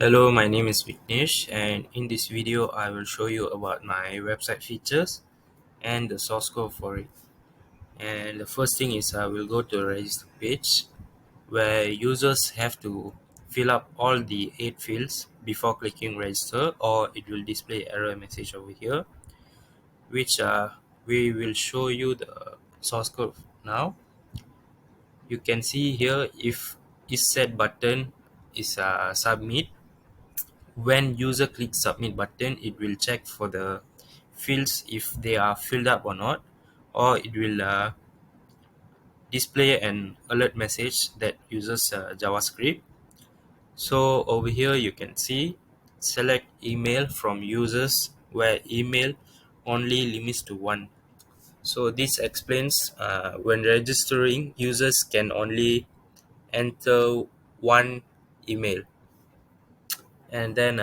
Hello, my name is Vignesh, and in this video, I will show you about my website features and the source code for it. And the first thing is I will go to the register page where users have to fill up all the 8 fields before clicking register, or it will display error message over here, which we will show you the source code now. You can see here if is set button is submit. When user clicks submit button, it will check for the fields if they are filled up or not, or it will display an alert message that uses JavaScript. So over here you can see select email from users where email only limits to one. So this explains when registering, users can only enter one email. And then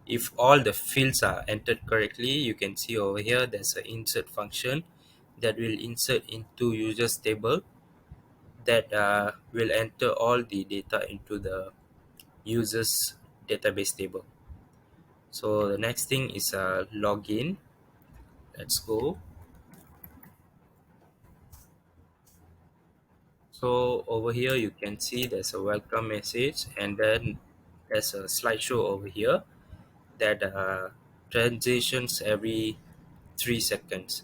if all the fields are entered correctly, you can see over here there's an insert function that will insert into users table that will enter all the data into the users database table. So the next thing is login. Let's go. So over here you can see there's a welcome message, and then there's a slideshow over here that transitions every 3 seconds.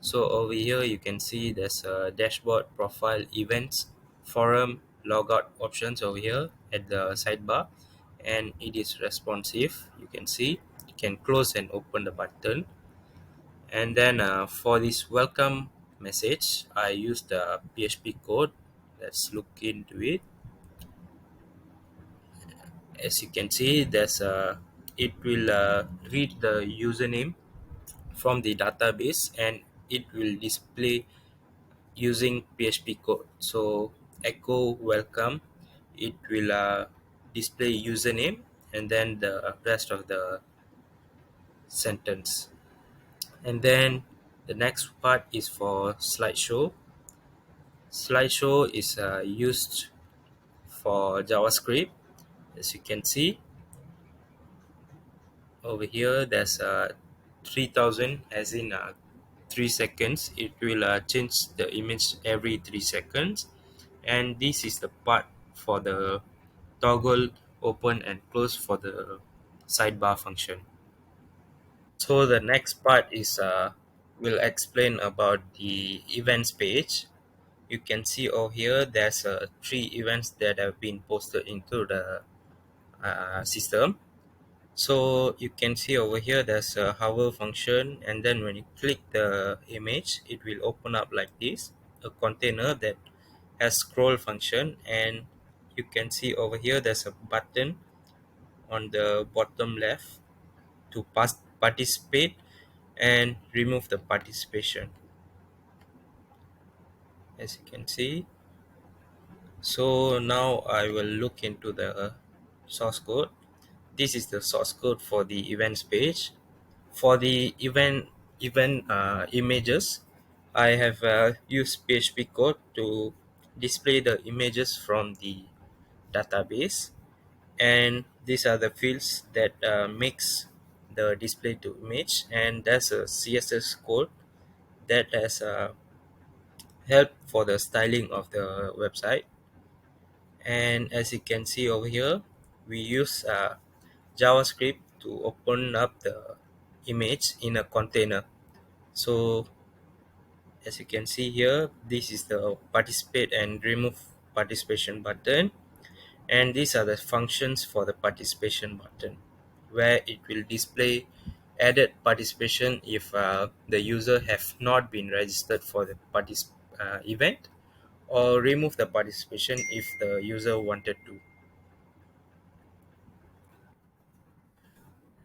So over here you can see there's a dashboard, profile, events, forum, logout options over here at the sidebar, and it is responsive. You can see you can close and open the button. And then for this welcome message, I used the PHP code. Let's look into it. As you can see, there's a it will read the username from the database, and it will display using PHP code. So echo welcome, it will display username and then the rest of the sentence. And then the next part is for slideshow. Slideshow is used for JavaScript. As you can see over here, there's 3000 as in 3 seconds. It will change the image every 3 seconds, and this is the part for the toggle open and close for the sidebar function. So the next part is will explain about the events page. You can see over here there's 3 events that have been posted into the system. So you can see over here there's a hover function, and then when you click the image, it will open up like this, a container that has scroll function. And you can see over here there's a button on the bottom left to participate and remove the participation, as you can see. So now I will look into the source code. This is the source code for the events page. For the event images, I have used PHP code to display the images from the database, and these are the fields that makes the display to image. And there's a CSS code that has help for the styling of the website. And as you can see over here, we use JavaScript to open up the image in a container. So as you can see here, this is the participate and remove participation button, and these are the functions for the participation button, where it will display added participation if the user have not been registered for the event, or remove the participation if the user wanted to.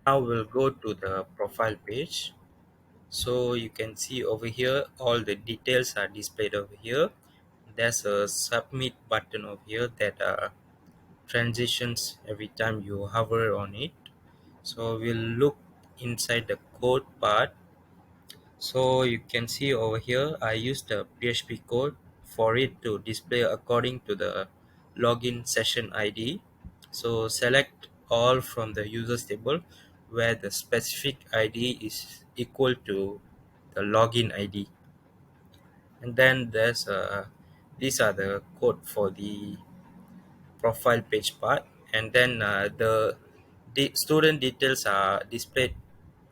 Now we'll go to the profile page. So you can see over here all the details are displayed over here. There's a submit button over here that transitions every time you hover on it. So we'll look inside the code part. So you can see over here I used the PHP code for it to display according to the login session ID. So select all from the users table where the specific ID is equal to the login ID. And then there's these are the code for the profile page part, and then the student details are displayed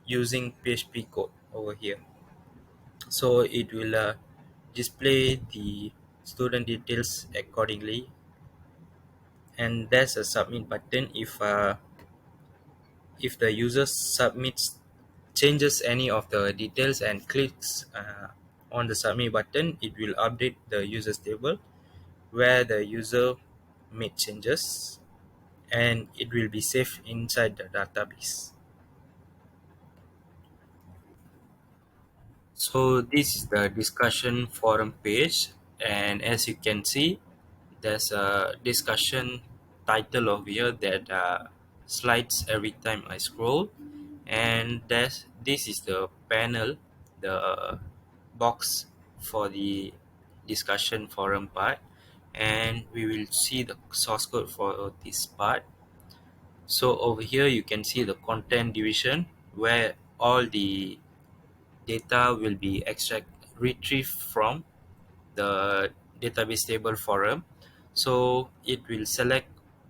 using PHP code over here. So it will display the student details accordingly, and there's a submit button. If the user submits changes any of the details and clicks on the submit button, it will update the users table where the user made changes, and it will be saved inside the database. So this is the discussion forum page, and as you can see, there's a discussion title over here that slides every time I scroll, and this is the panel, the box for the discussion forum part, and we will see the source code for this part. So over here you can see the content division where all the data will be retrieved from the database table forum. So it will select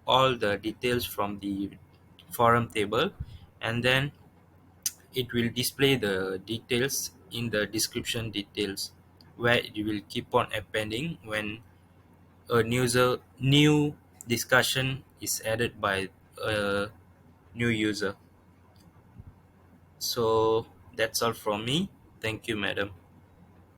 all the details from the forum table, and then it will display the details in the description details where it will keep on appending when new discussion is added by a new user. So that's all from me. Thank you, madam.